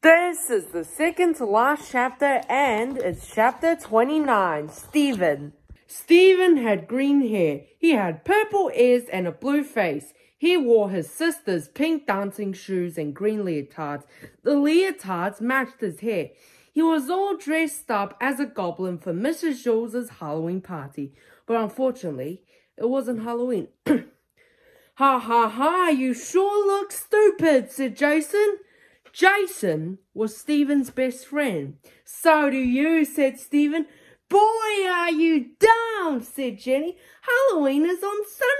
This is the second to last chapter, and it's chapter 29, Stephen. Stephen had green hair. He had purple ears and a blue face. He wore his sister's pink dancing shoes and green leotards. The leotards matched his hair. He was all dressed up as a goblin for Mrs. Jules's Halloween party. But unfortunately, it wasn't Halloween. Ha ha ha, you sure look stupid, said Jason. Jason was Stephen's best friend. So do you, said Stephen. Boy, are you dumb, said Jenny. Halloween is on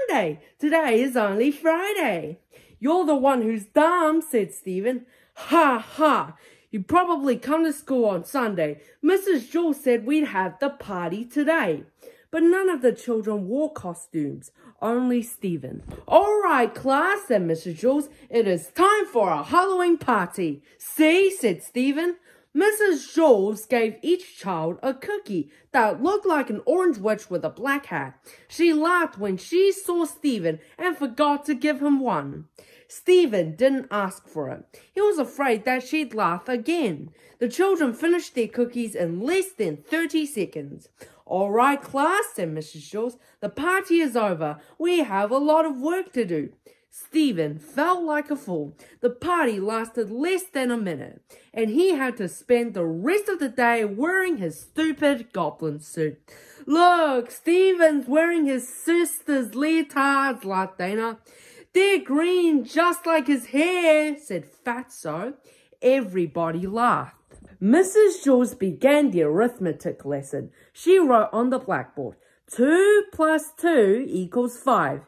Sunday. Today is only Friday. You're the one who's dumb, said Stephen. Ha ha. You probably come to school on Sunday. Mrs. Jules said we'd have the party today. But none of the children wore costumes, only Stephen. All right, class, said Mrs. Jules. It is time for a Halloween party. See, said Stephen. Mrs. Jules gave each child a cookie that looked like an orange witch with a black hat. She laughed when she saw Stephen and forgot to give him one. Stephen didn't ask for it. He was afraid that she'd laugh again. The children finished their cookies in less than 30 seconds. All right, class, said Mrs. Jules. The party is over. We have a lot of work to do. Stephen felt like a fool. The party lasted less than a minute, and he had to spend the rest of the day wearing his stupid goblin suit. Look, Stephen's wearing his sister's leotards, laughed Dana. They're green just like his hair, said Fatso. Everybody laughed. Mrs. Jules began the arithmetic lesson. She wrote on the blackboard, 2 plus 2 equals 5.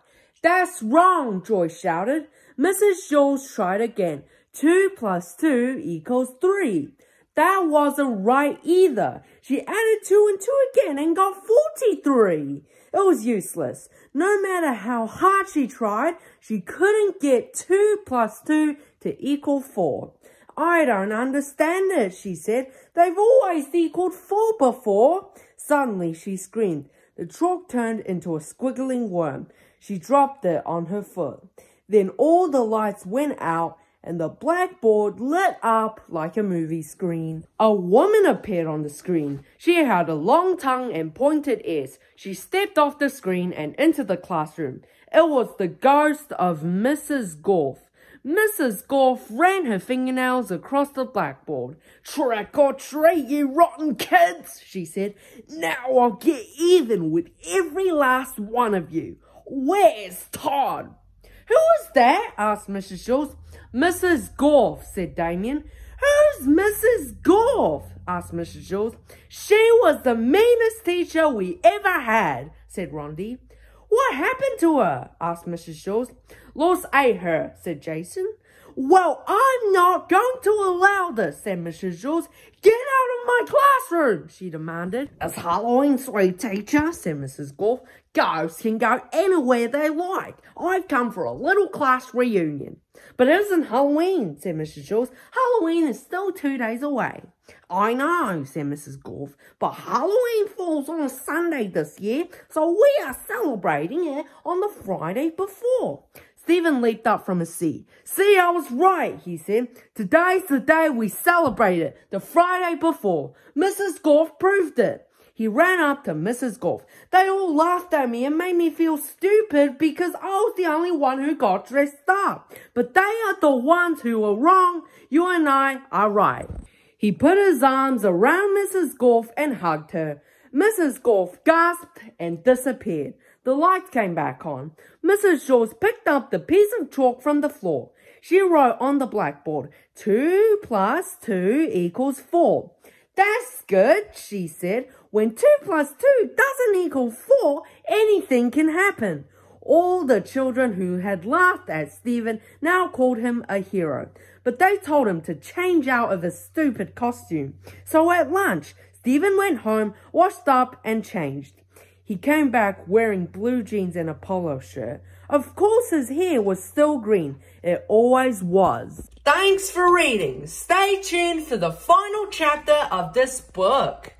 That's wrong, Joyce shouted. Mrs. Jules tried again. 2 plus 2 equals 3. That wasn't right either. She added 2 and 2 again and got 43. It was useless. No matter how hard she tried, she couldn't get 2 plus 2 to equal 4. I don't understand it, she said. They've always equaled 4 before. Suddenly she screamed. The chalk turned into a squiggling worm. She dropped it on her foot. Then all the lights went out and the blackboard lit up like a movie screen. A woman appeared on the screen. She had a long tongue and pointed ears. She stepped off the screen and into the classroom. It was the ghost of Mrs. Golf. Mrs. Golf ran her fingernails across the blackboard. Trick or treat, you rotten kids, she said. Now I'll get even with every last one of you. Where's Todd? Who was that? Asked Mrs. Jules. Mrs. Golf, said Damien. Who's Mrs. Golf? Asked Mrs. Jules. She was the meanest teacher we ever had, said Rondi. What happened to her? Asked Mrs. Jules. Lost ate her, said Jason. Well, I'm not going to allow this, said Mrs. Jules. Get out of my classroom, she demanded. It's Halloween, sweet teacher, said Mrs. Golf. Ghosts can go anywhere they like. I've come for a little class reunion. But it isn't Halloween, said Mrs. Jules. Halloween is still 2 days away. I know, said Mrs. Golf, but Halloween falls on a Sunday this year, so we are celebrating it on the Friday before. Stephen leaped up from his seat. See, I was right, he said. Today's the day we celebrate it, the Friday before. Mrs. Golf proved it. He ran up to Mrs. Golf. They all laughed at me and made me feel stupid because I was the only one who got dressed up. But they are the ones who were wrong. You and I are right. He put his arms around Mrs. Golf and hugged her. Mrs. Golf gasped and disappeared. The lights came back on. Mrs. Jules picked up the piece of chalk from the floor. She wrote on the blackboard, 2 plus 2 equals 4. That's good, she said. When 2 plus 2 doesn't equal 4, anything can happen. All the children who had laughed at Stephen now called him a hero, but they told him to change out of his stupid costume. So at lunch, Stephen went home, washed up and changed. He came back wearing blue jeans and a polo shirt. Of course his hair was still green. It always was. Thanks for reading. Stay tuned for the final chapter of this book.